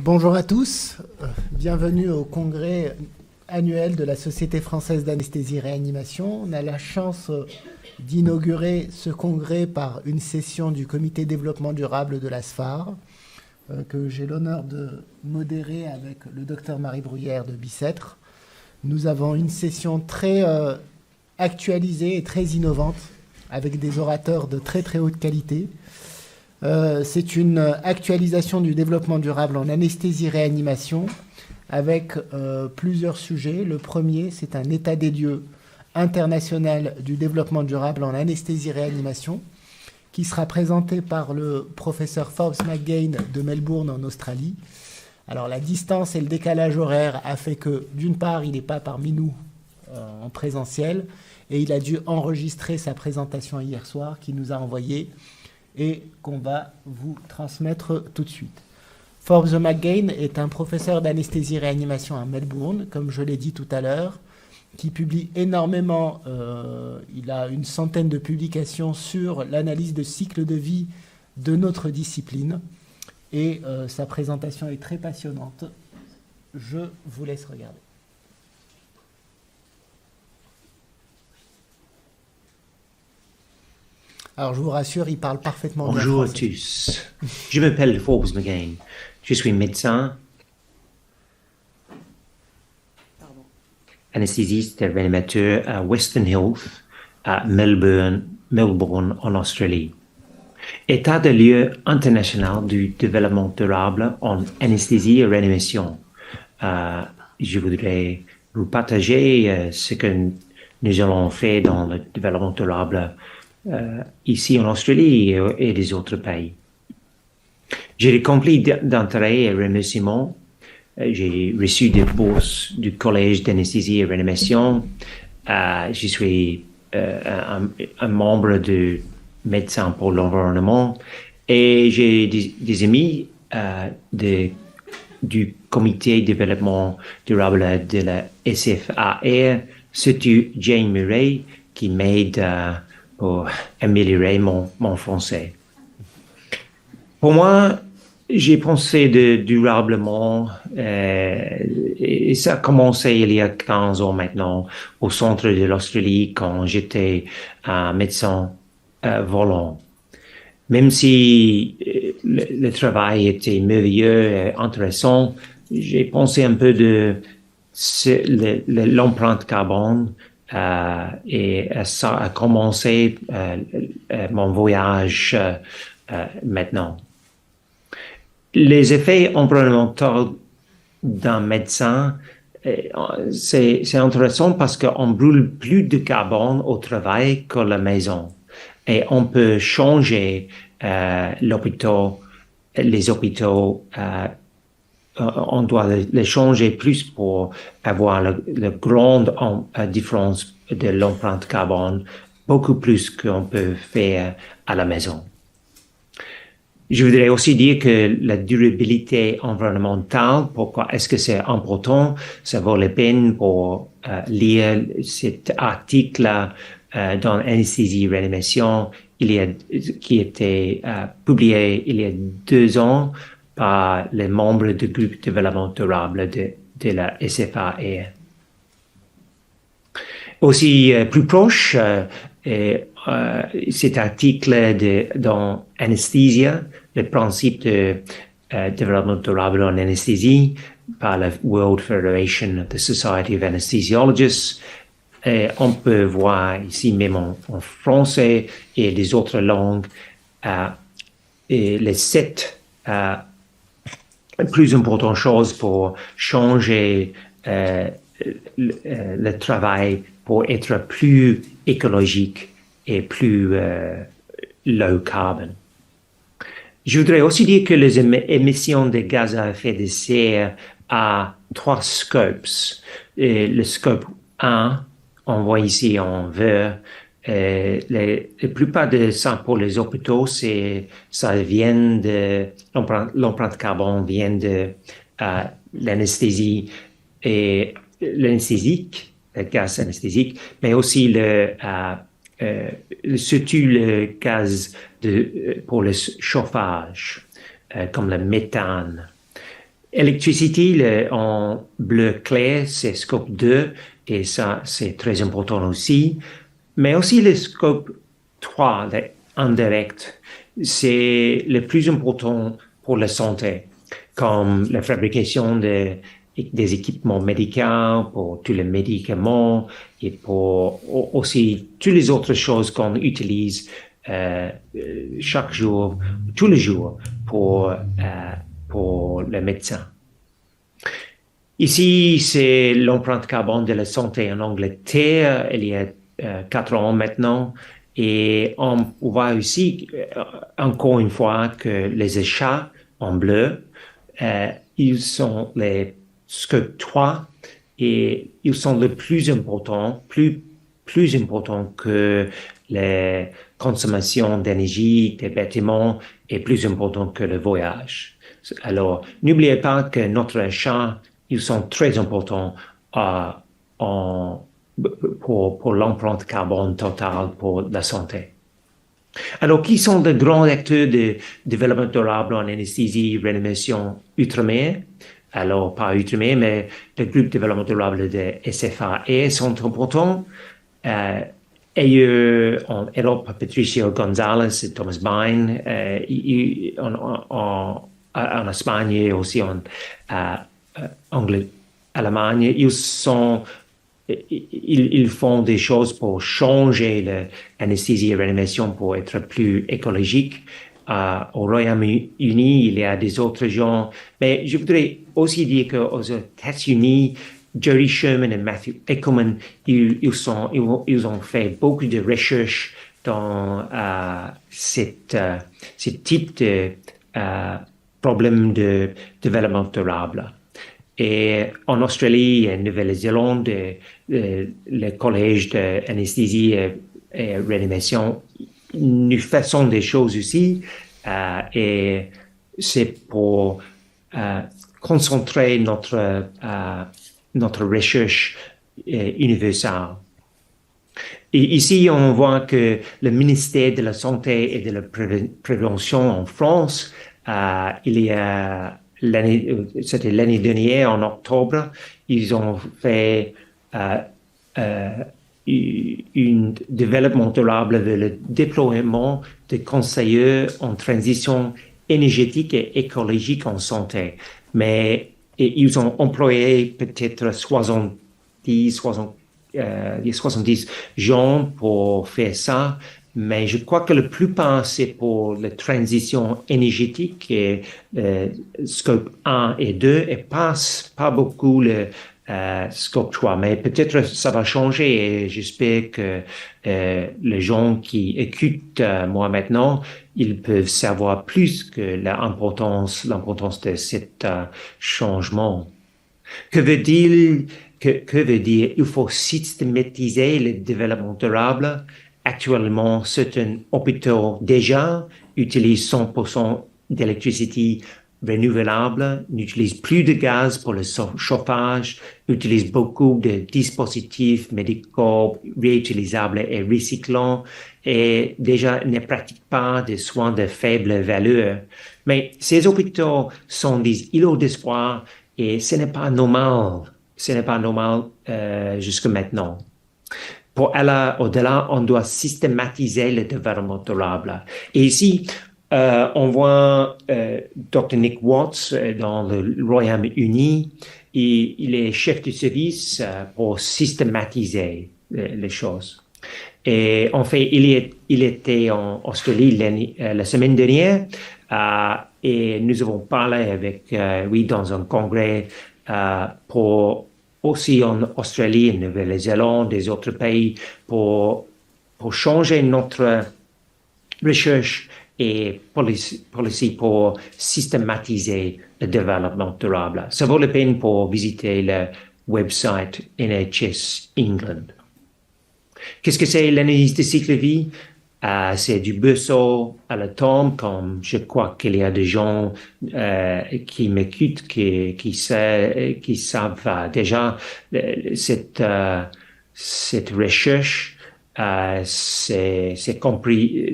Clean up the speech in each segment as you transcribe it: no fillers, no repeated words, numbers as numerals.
Bonjour à tous, bienvenue au congrès annuel de la Société française d'anesthésie-réanimation. On a la chance d'inaugurer ce congrès par une session du comité développement durable de la SFAR, que j'ai l'honneur de modérer avec le docteur Marie Bruyère de Bicêtre. Nous avons une session très actualisée et très innovante, avec des orateurs de très très haute qualité. C'est une actualisation du développement durable en anesthésie-réanimation avec plusieurs sujets. Le premier, c'est un état des lieux international du développement durable en anesthésie-réanimation qui sera présenté par le professeur Forbes McGain de Melbourne en Australie. Alors la distance et le décalage horaire a fait que d'une part, il n'est pas parmi nous en présentiel et il a dû enregistrer sa présentation hier soir qu'il nous a envoyée et qu'on va vous transmettre tout de suite. Forbes McGain est un professeur d'anesthésie-réanimation à Melbourne, comme je l'ai dit tout à l'heure, qui publie énormément, il a une centaine de publications sur l'analyse de cycle de vie de notre discipline, et sa présentation est très passionnante. Je vous laisse regarder. Alors, je vous rassure, il parle parfaitement bien Bonjour à français. tous. Je m'appelle Forbes McGain. Je suis médecin, anesthésiste et réanimateur à Western Health à Melbourne en Australie. État de lieu international du développement durable en anesthésie et réanimation. Je voudrais vous partager ce que nous allons faire dans le développement durable ici en Australie et des autres pays. J'ai rempli d'intérêt et remerciements. J'ai reçu des bourses du Collège d'anesthésie et réanimation. Je suis un membre de Médecins pour l'environnement et j'ai des amis du Comité de développement durable de la SFAR, surtout Jane Murray, qui m'aide pour améliorer mon français. Pour moi, j'ai pensé durablement, et ça a commencé il y a 15 ans maintenant, au centre de l'Australie, quand j'étais un médecin volant. Même si le travail était merveilleux et intéressant, j'ai pensé un peu de l'empreinte carbone. Et ça a commencé mon voyage maintenant. Les effets environnementaux d'un médecin, c'est intéressant parce qu'on brûle plus de carbone au travail qu'à la maison. Et on peut changer les hôpitaux, on doit les changer plus pour avoir la grande différence de l'empreinte carbone, beaucoup plus qu'on peut faire à la maison. Je voudrais aussi dire que la durabilité environnementale, pourquoi est-ce que c'est important? Ça vaut la peine pour lire cet article dans Anesthésie Réanimation qui était publié il y a 2 ans par les membres du groupe de développement durable de la SFAR. Aussi plus proche, cet article dans Anesthesia, le principe de développement durable en anesthésie par la World Federation of the Society of Anesthesiologists. Et on peut voir ici même en français et des autres langues et les 7 plus importantes choses pour changer le travail pour être plus écologique et plus low carbon. Je voudrais aussi dire que les émissions de gaz à effet de serre a 3 scopes. Le scope 1, on voit ici en vert, la plupart de ça pour les hôpitaux, ça vient de l'empreinte carbone vient de l'anesthésie et l'anesthésique, le gaz anesthésique, mais aussi surtout le gaz pour le chauffage, comme le méthane. Electricity, en bleu clair, c'est scope 2, et ça, c'est très important aussi. Mais aussi le scope 3, indirect, c'est le plus important pour la santé, comme la fabrication des équipements médicaux, pour tous les médicaments et pour aussi toutes les autres choses qu'on utilise chaque jour, tous les jours pour le médecin. Ici, c'est l'empreinte carbone de la santé en Angleterre, il y a 4 ans maintenant. Et on voit aussi, encore une fois, que les achats en bleu, ils sont les scope 3 et ils sont le plus importants, plus importants que les consommations d'énergie des bâtiments et plus important que le voyage. Alors, n'oubliez pas que notre achat, ils sont très importants pour l'empreinte carbone totale pour la santé. Alors, qui sont les grands acteurs de développement durable en anesthésie, réanimation outre-mer? Alors, pas outre-mer, mais le groupe de développement durable de SFAE sont importants. Et en Europe, Patricio González et Thomas Bain, en Espagne et aussi en Allemagne, ils font des choses pour changer l'anesthésie et réanimation pour être plus écologique. Au Royaume-Uni, il y a des autres gens. Mais je voudrais aussi dire qu'aux États-Unis, Jerry Sherman et Matthew Eckelman, ils ont fait beaucoup de recherches dans ce type de problème de développement durable. Et en Australie et Nouvelle-Zélande, le collège d'anesthésie et réanimation, nous faisons des choses aussi et c'est pour concentrer notre recherche universelle. Et ici, on voit que le ministère de la Santé et de la Prévention en France, il y a c'était l'année dernière, en octobre, ils ont fait un développement durable vers le déploiement de conseillers en transition énergétique et écologique en santé. Mais ils ont employé peut-être 70 gens pour faire ça. Mais je crois que la plupart, c'est pour la transition énergétique et scope 1 et 2 et pas beaucoup le scope 3. Mais peut-être ça va changer et j'espère que les gens qui écoutent moi maintenant, ils peuvent savoir plus que l'importance de cet changement. Que veut dire il faut systématiser le développement durable? Actuellement, certains hôpitaux déjà utilisent 100% d'électricité renouvelable, n'utilisent plus de gaz pour le chauffage, utilisent beaucoup de dispositifs médicaux réutilisables et recyclants et déjà ne pratiquent pas des soins de faible valeur. Mais ces hôpitaux sont des îlots d'espoir et ce n'est pas normal. Ce n'est pas normal jusque maintenant. Pour aller au-delà, on doit systématiser le développement durable. Et ici, on voit Dr. Nick Watts dans le Royaume-Uni. Il est chef de service pour systématiser les choses. Et en fait, il était en Australie la semaine dernière et nous avons parlé avec lui dans un congrès pour aussi en Australie, en Nouvelle-Zélande, des autres pays, pour changer notre recherche et policy pour systématiser le développement durable. Ça vaut la peine pour visiter le website NHS England. Qu'est-ce que c'est l'analyse de cycle de vie? C'est du berceau à la tombe, comme je crois qu'il y a des gens qui m'écoutent, qui savent déjà cette recherche. Ça compris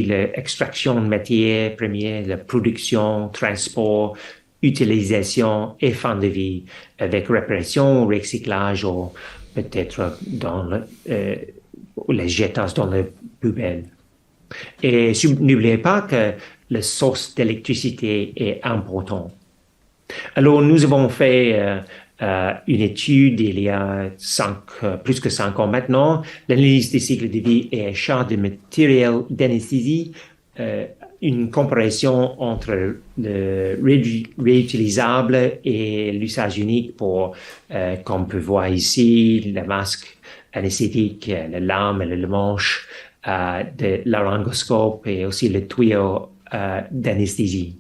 l'extraction de matières premières, la production, transport, utilisation et fin de vie avec réparation, recyclage ou peut-être les jetage dans les poubelles. Et n'oubliez pas que la source d'électricité est importante. Alors, nous avons fait une étude il y a plus que 5 ans maintenant, l'analyse des cycles de vie et achat de matériel d'anesthésie, une comparaison entre le réutilisable et l'usage unique pour, comme on peut voir ici, le masque anesthésique, la lame et le manche, de laryngoscope et aussi le tuyau d'anesthésie.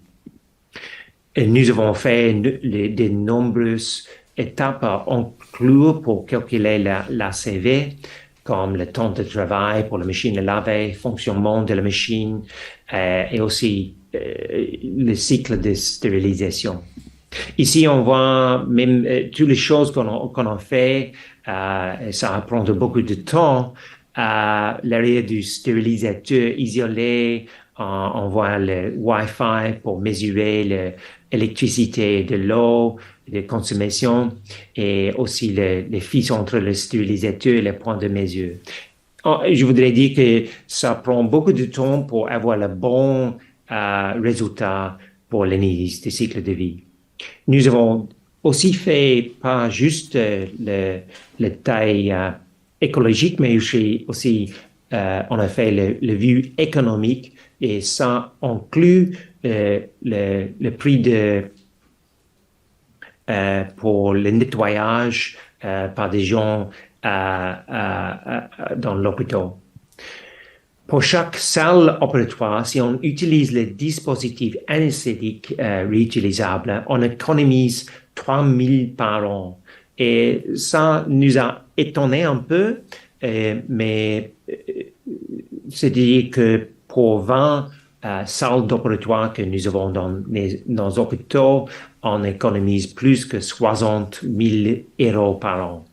Nous avons fait de nombreuses étapes à inclure pour calculer la CV, comme le temps de travail pour la machine à laver, fonctionnement de la machine et aussi le cycle de stérilisation. Ici, on voit même toutes les choses qu'on a fait, et ça prend beaucoup de temps. L'arrière du stérilisateur isolé, on voit le Wi-Fi pour mesurer l'électricité de l'eau, de consommation, et aussi les fils entre le stérilisateur et les points de mesure. Je voudrais dire que ça prend beaucoup de temps pour avoir le bon résultat pour l'analyse des cycles de vie. Nous avons aussi fait pas juste le taille écologique, mais aussi on a fait le vue économique et ça inclut le prix pour le nettoyage par des gens dans l'hôpital. Pour chaque salle opératoire, si on utilise le dispositif anesthésique réutilisable, on économise 3 000 par an. Et ça nous a étonné un peu, mais c'est-à-dire que pour 20 salles d'opératoire que nous avons dans nos hôpitaux, on économise plus que 60 000 euros par an.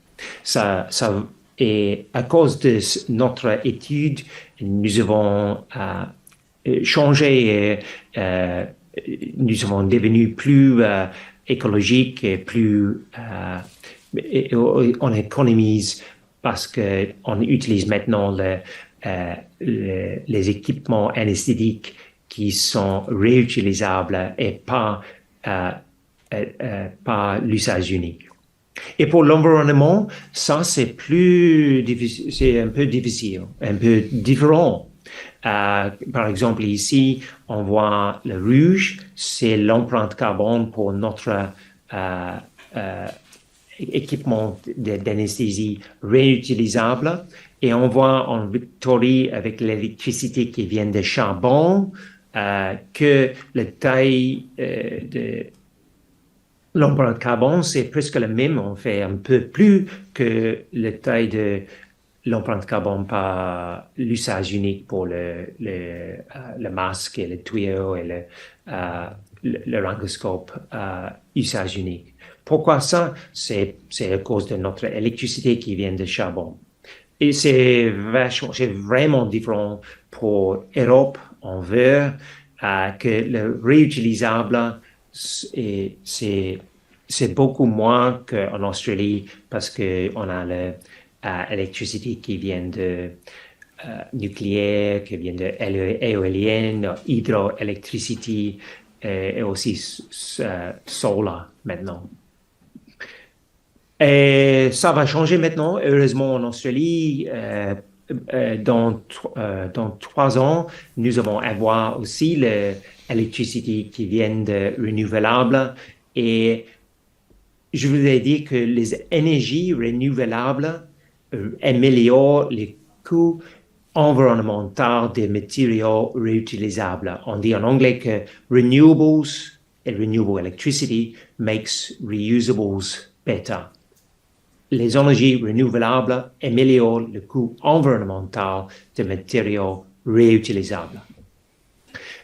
Et à cause de notre étude, nous avons changé, nous sommes devenus plus écologiques et plus, on économise parce qu'on utilise maintenant les équipements anesthésiques qui sont réutilisables et pas l'usage unique. Et pour l'environnement, ça c'est plus difficile, c'est un peu difficile, un peu différent. Par exemple, ici, on voit le rouge, c'est l'empreinte carbone pour notre équipement d'anesthésie réutilisable. Et on voit en Victorie, avec l'électricité qui vient de charbon, que la taille de l'empreinte carbone, c'est presque le même. On fait un peu plus que la taille de l'empreinte carbone par l'usage unique pour le masque et le tuyau et le laryngoscope usage unique. Pourquoi ça? C'est à cause de notre électricité qui vient de charbon. Et c'est vraiment différent pour Europe. On veut que le réutilisable, c'est beaucoup moins qu'en Australie parce qu'on a l'électricité qui vient de nucléaire, qui vient de éolienne, hydroélectricité et aussi solaire maintenant. Et ça va changer maintenant, heureusement, en Australie. Dans 3 ans, nous allons avoir aussi l'électricité qui vient de renouvelables. Et je voudrais dire que les énergies renouvelables améliorent les coûts environnementaux des matériaux réutilisables. On dit en anglais que renewables et renewable electricity makes reusables better. Les énergies renouvelables améliorent le coût environnemental des matériaux réutilisables.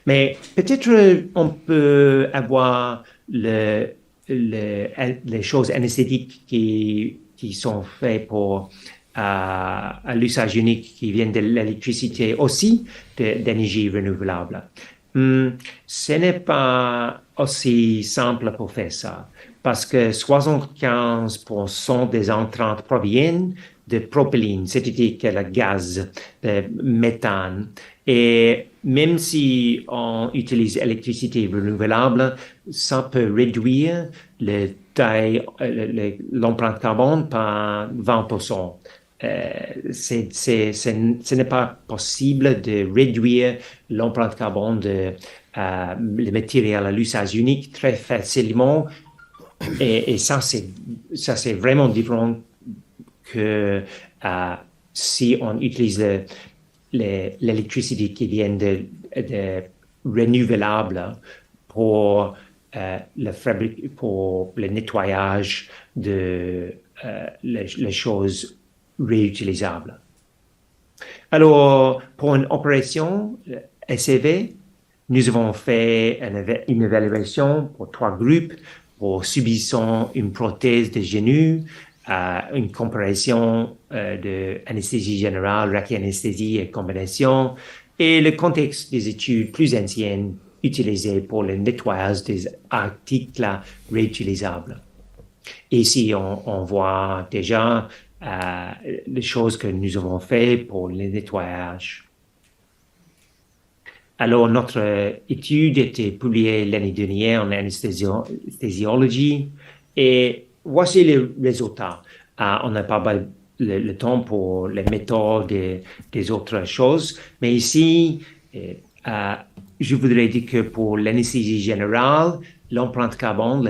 Mais peut-être on peut avoir les choses anesthésiques qui sont faites pour l'usage unique qui viennent de l'électricité aussi d'énergie renouvelable. Ce n'est pas aussi simple pour faire ça, parce que 75% des entrants proviennent de propylène, c'est-à-dire que le gaz, le méthane. Et même si on utilise l'électricité renouvelable, ça peut réduire l'empreinte carbone par 20%. Ce n'est pas possible de réduire l'empreinte carbone de les matériels à l'usage unique très facilement. Et ça, c'est vraiment différent que si on utilise l'électricité qui vient de renouvelables pour pour le nettoyage de les choses réutilisables. Alors, pour une opération SCV, nous avons fait une évaluation pour 3 groupes pour subissant une prothèse de genou, une comparaison d'anesthésie générale, rachianesthésie et combination, et le contexte des études plus anciennes utilisées pour le nettoyage des articles réutilisables. Ici, on voit déjà les choses que nous avons faites pour le nettoyage. Alors, notre étude a été publiée l'année dernière en anesthésiologie et voici les résultats. On n'a pas le temps pour les méthodes des autres choses, mais ici, je voudrais dire que pour l'anesthésie générale, l'empreinte carbone,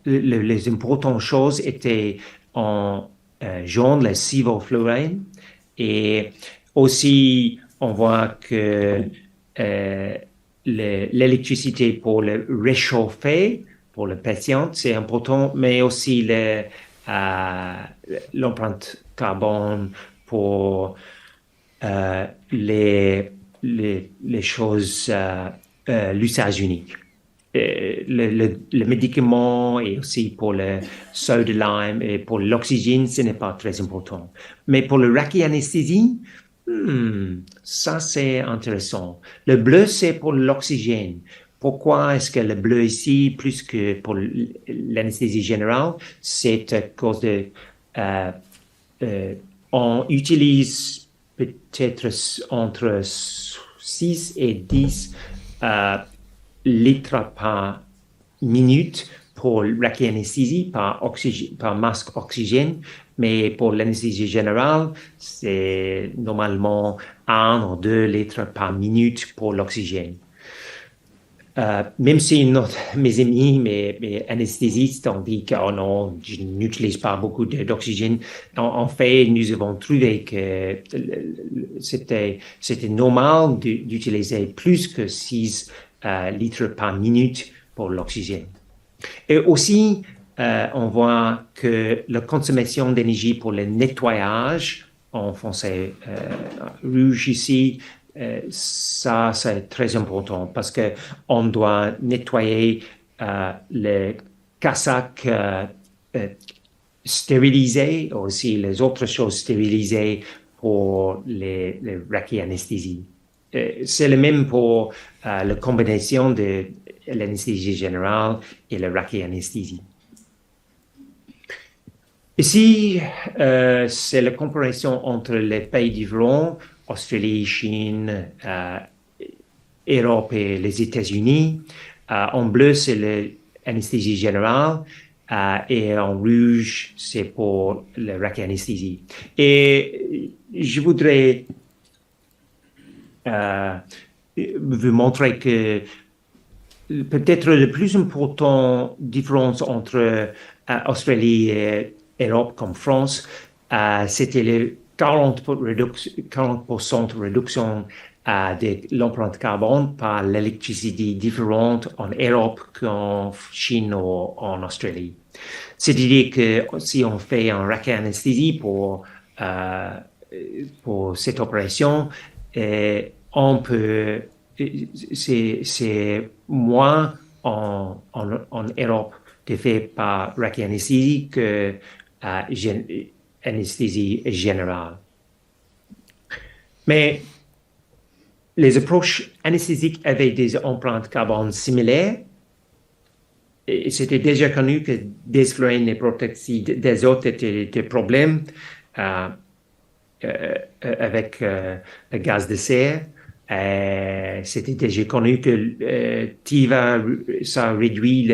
les importantes choses étaient en jaune, le sevoflurane, et aussi on voit que l'électricité pour le réchauffer pour le patient, c'est important, mais aussi l'empreinte carbone pour les choses, l'usage unique. Le médicament et aussi pour le soda lime et pour l'oxygène, ce n'est pas très important. Mais pour le rachianesthésie, ça c'est intéressant. Le bleu, c'est pour l'oxygène. Pourquoi est-ce que le bleu ici, plus que pour l'anesthésie générale? C'est à cause de... on utilise peut-être entre 6 et 10 litres par minute pour rachianesthésie par masque oxygène, mais pour l'anesthésie générale, c'est normalement 1 ou 2 litres par minute pour l'oxygène. Même si mes amis, mes anesthésistes ont dit que oh non, je n'utilise pas beaucoup d'oxygène, en fait, nous avons trouvé que c'était normal d'utiliser plus que 6 litres par minute pour l'oxygène. Et aussi, on voit que la consommation d'énergie pour le nettoyage, en français rouge ici, ça c'est très important parce que on doit nettoyer les cassacs stérilisés, aussi les autres choses stérilisées pour les rachianesthésies. C'est le même pour la combinaison de l'anesthésie générale et la rachianesthésie. Ici, c'est la comparaison entre les pays différents, Australie, Chine, Europe et les États-Unis. En bleu, c'est l'anesthésie générale et en rouge, c'est pour la rachianesthésie. Et je voudrais vous montrer que peut-être la plus importante différence entre Australie et Europe comme France, c'était le 40% de réduction de l'empreinte carbone par l'électricité différente en Europe qu'en Chine ou en Australie. C'est-à-dire que si on fait un rachianesthésie pour cette opération, on peut, c'est moins en Europe de fait par rachianesthésie que anesthésie générale. Mais les approches anesthésiques avaient des empreintes carbone similaires. Et c'était déjà connu que desfluoriner les protoxydes d'azote était des problèmes avec le gaz de serre. C'était déjà connu que TIVA, ça réduit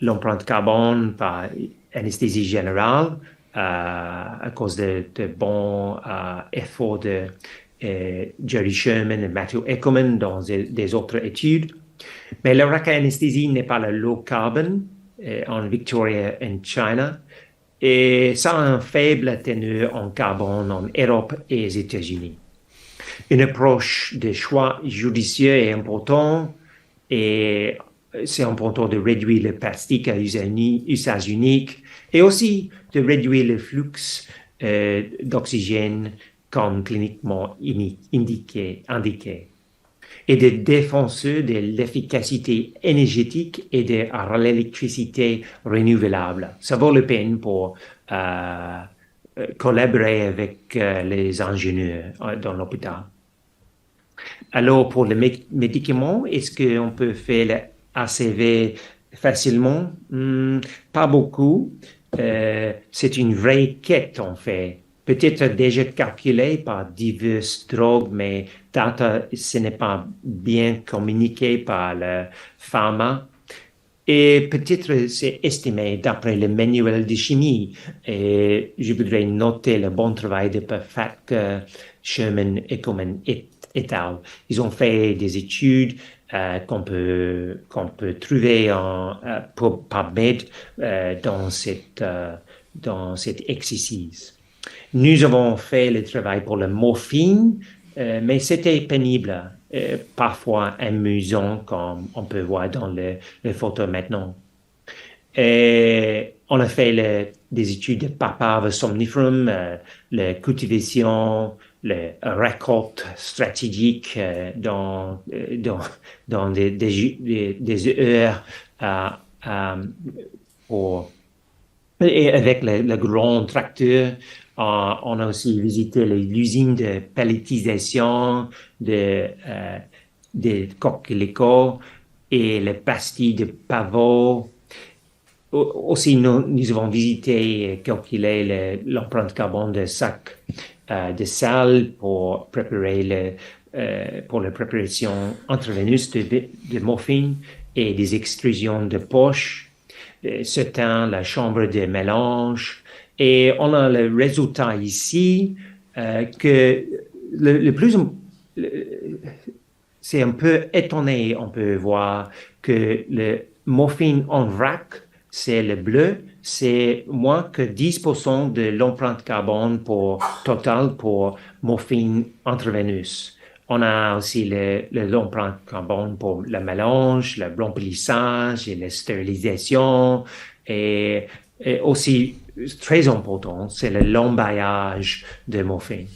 l'empreinte carbone par anesthésie générale à cause de bons efforts de Jerry Sherman et Matthew Eckerman dans des autres études. Mais la raca-anesthésie n'est pas la low carbon en Victoria et China. Et ça a un faible teneur en carbone en Europe et aux États-Unis. Une approche de choix judicieux est importante et c'est important de réduire le plastique à usage unique et aussi de réduire le flux d'oxygène comme cliniquement indiqué et des défenseurs de l'efficacité énergétique et de l'électricité renouvelable. Ça vaut la peine pour collaborer avec les ingénieurs dans l'hôpital. Alors, pour les médicaments, est-ce qu'on peut faire l'ACV facilement? Pas beaucoup. C'est une vraie quête, en fait. Peut-être déjà calculé par diverses drogues, mais ce n'est pas bien communiqué par le pharma. Et peut-être c'est estimé d'après le manuel de chimie. Et je voudrais noter le bon travail de Perfect, Sherman, Eckerman et al. Ils ont fait des études qu'on peut trouver par PubMed dans cet exercice. Nous avons fait le travail pour la morphine, mais c'était pénible, parfois amusant, comme on peut voir dans les photos maintenant. Et on a fait des études de Papaver somniferum, la cultivation, la récolte stratégique dans des heures et avec le grand tracteur. On a aussi visité l'usine de pelletisation de coquelicots et les pastilles de pavot. Aussi, nous avons visité et calculé l'empreinte carbone de sacs de sel pour préparer pour la préparation intraveineuse de morphine et des extrusions de poche, la chambre de mélange. Et on a le résultat ici que c'est un peu étonné, on peut voir que le morphine en vrac, c'est le bleu, c'est moins que 10% de l'empreinte carbone totale pour morphine intraveineuse. On a aussi l'empreinte carbone pour le mélange, le remplissage et la stérilisation. Et aussi, très important, c'est le l'embaillage de morphine.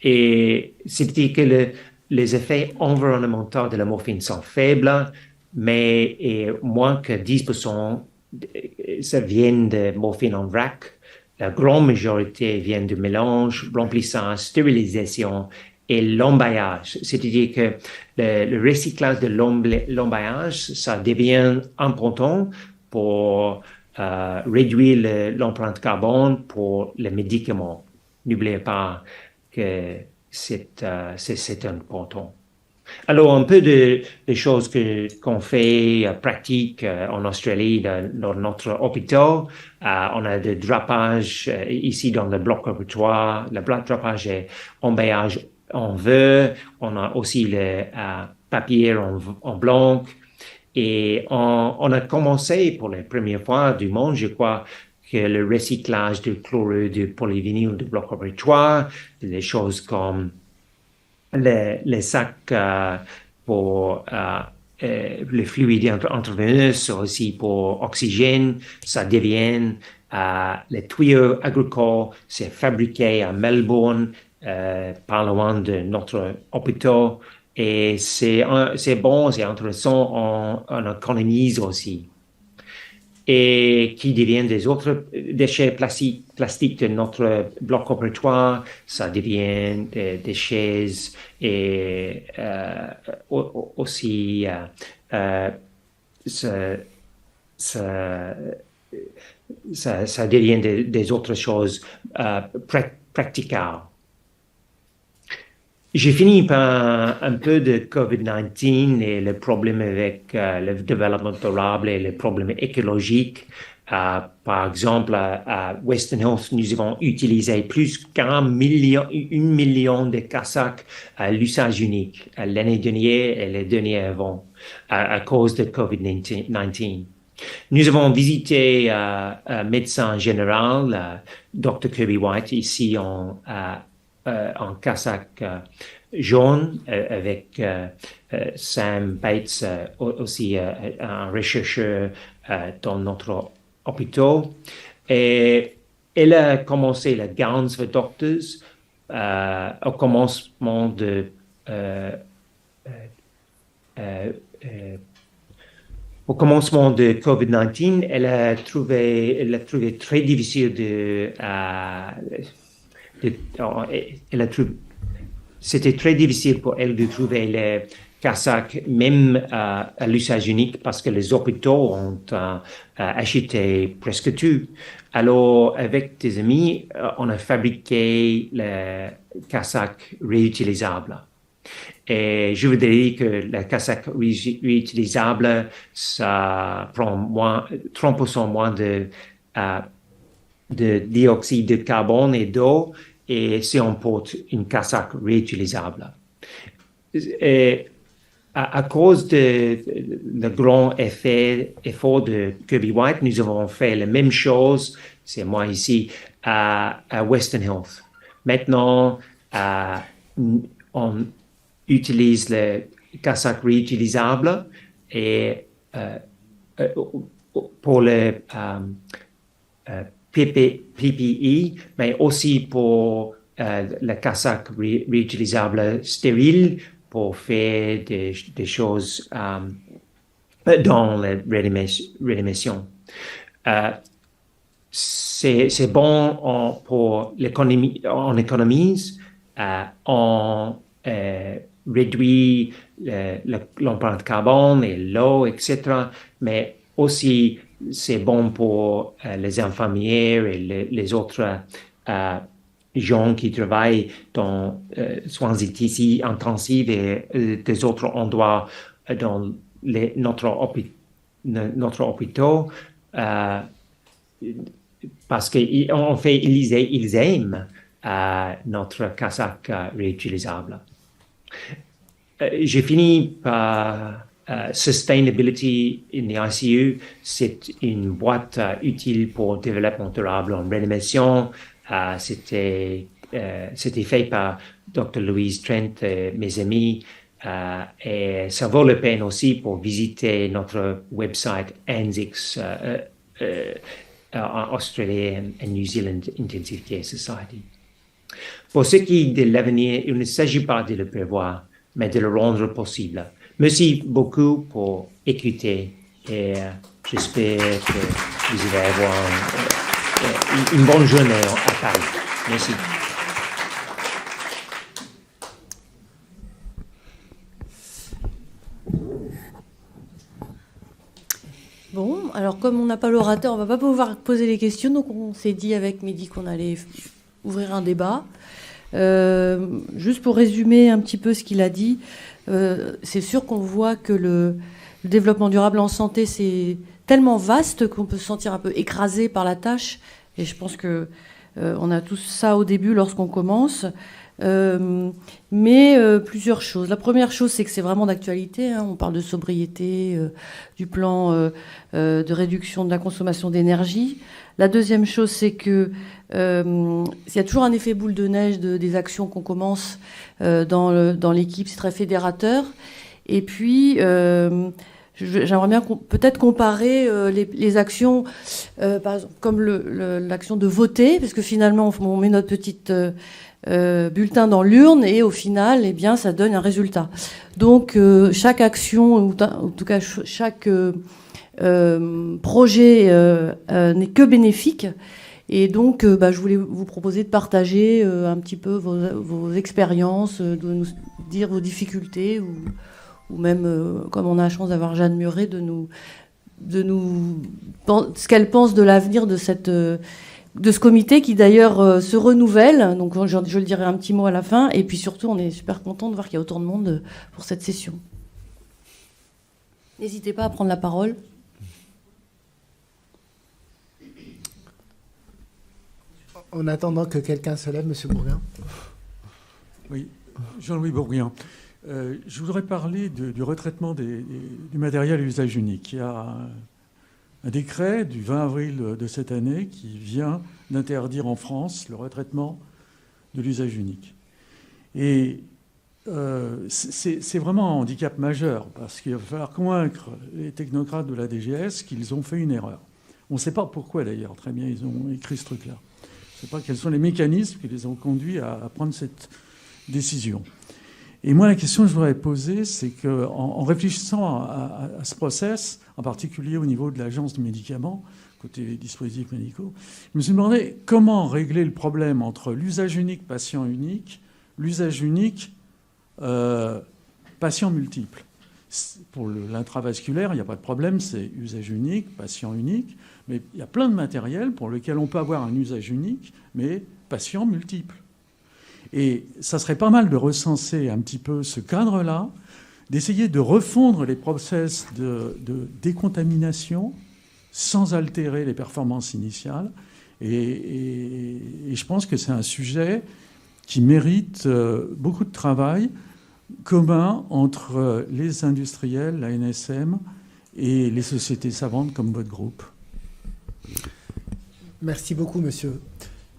Et c'est-à-dire que les effets environnementaux de la morphine sont faibles, mais moins que 10%, ça vient de morphine en vrac. La grande majorité vient du mélange, remplissage, stérilisation et l'embaillage. C'est-à-dire que le recyclage de l'embaillage, ça devient important pour réduire l'empreinte carbone pour les médicaments. N'oubliez pas que c'est important. Alors, un peu des choses qu'on fait pratique en Australie dans notre hôpital. On a des drapages ici dans le bloc opératoire. Le bloc drapage est embaillage en verre. On a aussi le papier en blanc. Et on a commencé pour la première fois du monde, je crois, que le recyclage du chlorure de polyvinyle du bloc opératoire, des choses comme les sacs pour le fluide intraveineux, aussi pour oxygène, ça devient les tuyaux agricoles, c'est fabriqué à Melbourne, pas loin de notre hôpital. Et c'est bon, c'est intéressant, on économise aussi. et qui deviennent des autres déchets plastiques de notre bloc opératoire. Ça devient des chaises et aussi ça devient des autres choses praticables. J'ai fini par un peu de COVID-19 et le problème avec le développement durable et les problèmes écologiques. Par exemple, à Western Health, nous avons utilisé plus qu'un million de cassacs à l'usage unique l'année dernière et les derniers avant à cause de COVID-19. Nous avons visité un médecin général, Dr. Kirby White, ici en cassac jaune avec Sam Bates, aussi un chercheur dans notre hôpital. Et elle a commencé le Gowns for Doctors au commencement de COVID-19. Elle a trouvé très difficile c'était très difficile pour elle de trouver les cassacs, même à l'usage unique, parce que les hôpitaux ont acheté presque tout. Alors, avec des amis, on a fabriqué les cassacs réutilisables. Et je voudrais dire que le cassac réutilisable, ça prend 30% moins de dioxyde de carbone et d'eau, et si on porte une cassac réutilisable. Et à cause de le grand effort de Kirby White, nous avons fait la même chose, c'est moi ici, à Western Health. Maintenant, on utilise le cassac réutilisable et pour le PPE, mais aussi pour le cassac réutilisable stérile pour faire des choses dans la réanimation. C'est bon pour l'économie, on économise, on réduit l'empreinte carbone et l'eau, etc. Mais aussi, c'est bon pour les infirmières et les autres gens qui travaillent dans soins intensifs et des autres endroits dans notre hôpital. Parce qu'en fait, ils aiment notre cassac réutilisable. J'ai fini par Sustainability in the ICU. C'est une boîte utile pour le développement durable en réanimation. C'était fait par Dr. Louise Trent et mes amis. Et ça vaut la peine aussi pour visiter notre website ANZICS, Australia and New Zealand Intensive Care Society. Pour ce qui est de l'avenir, il ne s'agit pas de le prévoir, mais de le rendre possible. Merci beaucoup pour écouter et j'espère que vous allez avoir une bonne journée à Paris. Merci. Bon, alors comme on n'a pas l'orateur, on ne va pas pouvoir poser les questions, donc on s'est dit avec Mehdi qu'on allait ouvrir un débat. Juste pour résumer un petit peu ce qu'il a dit, c'est sûr qu'on voit que le développement durable en santé, c'est tellement vaste qu'on peut se sentir un peu écrasé par la tâche. Et je pense que on a tous ça au début lorsqu'on commence. Mais plusieurs choses. La première chose, c'est que c'est vraiment d'actualité. Hein. On parle de sobriété, du plan de réduction de la consommation d'énergie. La deuxième chose, c'est que il y a toujours un effet boule de neige des actions qu'on commence dans l'équipe. C'est très fédérateur. Et puis, j'aimerais bien peut-être comparer les actions, par exemple, comme l'action de voter, parce que finalement, on met notre petite bulletin dans l'urne et au final, eh bien, ça donne un résultat. Donc, chaque action, ou en tout cas chaque projet n'est que bénéfique. Et donc, je voulais vous proposer de partager un petit peu vos expériences, de nous dire vos difficultés, ou même, comme on a la chance d'avoir Jeanne Muret, ce qu'elle pense de l'avenir de ce comité qui d'ailleurs se renouvelle. Donc je le dirai un petit mot à la fin. Et puis surtout, on est super content de voir qu'il y a autant de monde pour cette session. N'hésitez pas à prendre la parole. En attendant que quelqu'un se lève, Monsieur Bourguin. Oui, Jean-Louis Bourguin. Je voudrais parler du retraitement du matériel à usage unique. Il y a un décret du 20 avril de cette année qui vient d'interdire en France le retraitement de l'usage unique. Et c'est vraiment un handicap majeur parce qu'il va falloir convaincre les technocrates de la DGS qu'ils ont fait une erreur. On ne sait pas pourquoi d'ailleurs, très bien, ils ont écrit ce truc-là. Je ne sais pas quels sont les mécanismes qui les ont conduits à prendre cette décision. Et moi, la question que je voudrais poser, c'est qu'en réfléchissant à ce process, en particulier au niveau de l'Agence du médicament, côté dispositifs médicaux, je me suis demandé comment régler le problème entre l'usage unique, patient unique, l'usage unique, patient multiple. Pour l'intravasculaire, il n'y a pas de problème, c'est usage unique, patient unique, mais il y a plein de matériel pour lequel on peut avoir un usage unique, mais patient multiple. Et ça serait pas mal de recenser un petit peu ce cadre-là, d'essayer de refondre les process de décontamination sans altérer les performances initiales. Et je pense que c'est un sujet qui mérite beaucoup de travail commun entre les industriels, la NSM et les sociétés savantes comme votre groupe. Merci beaucoup, monsieur.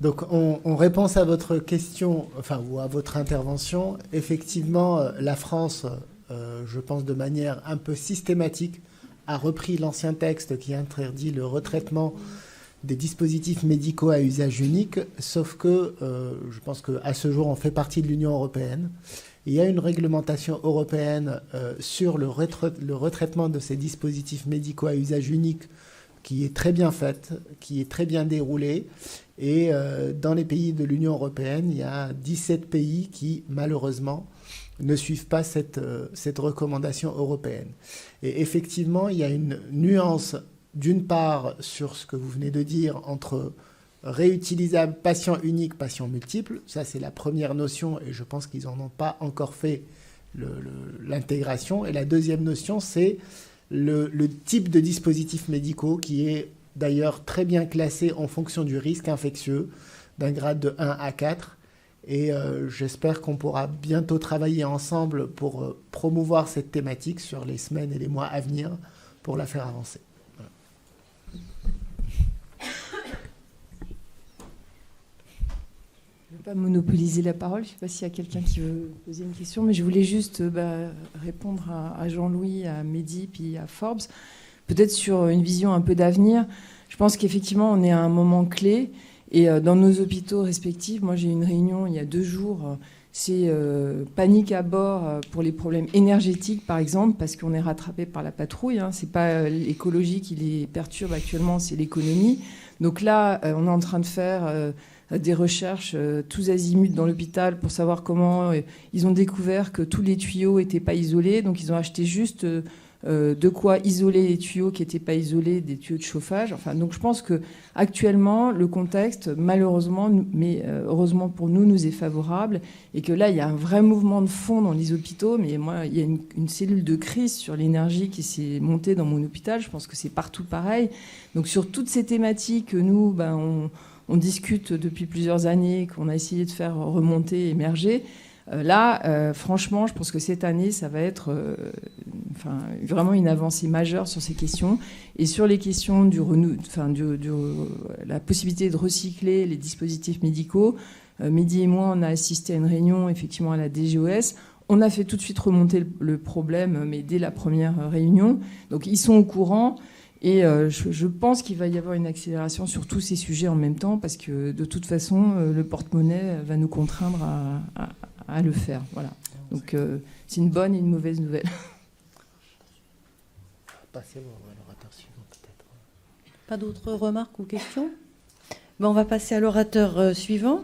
Donc, en réponse à votre question, ou à votre intervention, effectivement, la France, je pense de manière un peu systématique, a repris l'ancien texte qui interdit le retraitement des dispositifs médicaux à usage unique, sauf que je pense qu'à ce jour, on fait partie de l'Union européenne. Il y a une réglementation européenne sur le retraitement de ces dispositifs médicaux à usage unique qui est très bien faite, qui est très bien déroulée. Et dans les pays de l'Union européenne, il y a 17 pays qui, malheureusement, ne suivent pas cette recommandation européenne. Et effectivement, il y a une nuance, d'une part, sur ce que vous venez de dire, entre réutilisable, patient unique, patient multiple. Ça, c'est la première notion, et je pense qu'ils n'en ont pas encore fait l'intégration. Et la deuxième notion, c'est le type de dispositifs médicaux qui est d'ailleurs très bien classé en fonction du risque infectieux, d'un grade de 1 à 4. Et j'espère qu'on pourra bientôt travailler ensemble pour promouvoir cette thématique sur les semaines et les mois à venir pour la faire avancer. Voilà. Je ne vais pas monopoliser la parole. Je ne sais pas s'il y a quelqu'un qui veut poser une question, mais je voulais juste répondre à Jean-Louis, à Mehdi, puis à Forbes, peut-être sur une vision un peu d'avenir. Je pense qu'effectivement, on est à un moment clé. Et dans nos hôpitaux respectifs, moi j'ai eu une réunion il y a 2 jours, c'est panique à bord pour les problèmes énergétiques par exemple, parce qu'on est rattrapé par la patrouille. Hein. C'est pas l'écologie qui les perturbe actuellement, c'est l'économie. Donc là, on est en train de faire des recherches tous azimuts dans l'hôpital pour savoir comment ils ont découvert que tous les tuyaux n'étaient pas isolés. Donc ils ont acheté juste de quoi isoler les tuyaux qui n'étaient pas isolés, des tuyaux de chauffage. Enfin, donc je pense qu'actuellement, le contexte, malheureusement, mais heureusement pour nous, nous est favorable. Et que là, il y a un vrai mouvement de fond dans les hôpitaux. Mais moi, il y a une cellule de crise sur l'énergie qui s'est montée dans mon hôpital. Je pense que c'est partout pareil. Donc sur toutes ces thématiques que nous, on discute depuis plusieurs années, qu'on a essayé de faire remonter, émerger. Là, franchement, je pense que cette année, ça va être vraiment une avancée majeure sur ces questions. Et sur les questions la possibilité de recycler les dispositifs médicaux, Mehdi et moi, on a assisté à une réunion, effectivement, à la DGOS. On a fait tout de suite remonter le problème, mais dès la première réunion. Donc, ils sont au courant. Et je pense qu'il va y avoir une accélération sur tous ces sujets en même temps, parce que de toute façon, le porte-monnaie va nous contraindre à le faire. Voilà. Donc c'est une bonne et une mauvaise nouvelle. Passez à l'orateur suivant. Pas d'autres remarques ou questions? On va passer à l'orateur suivant.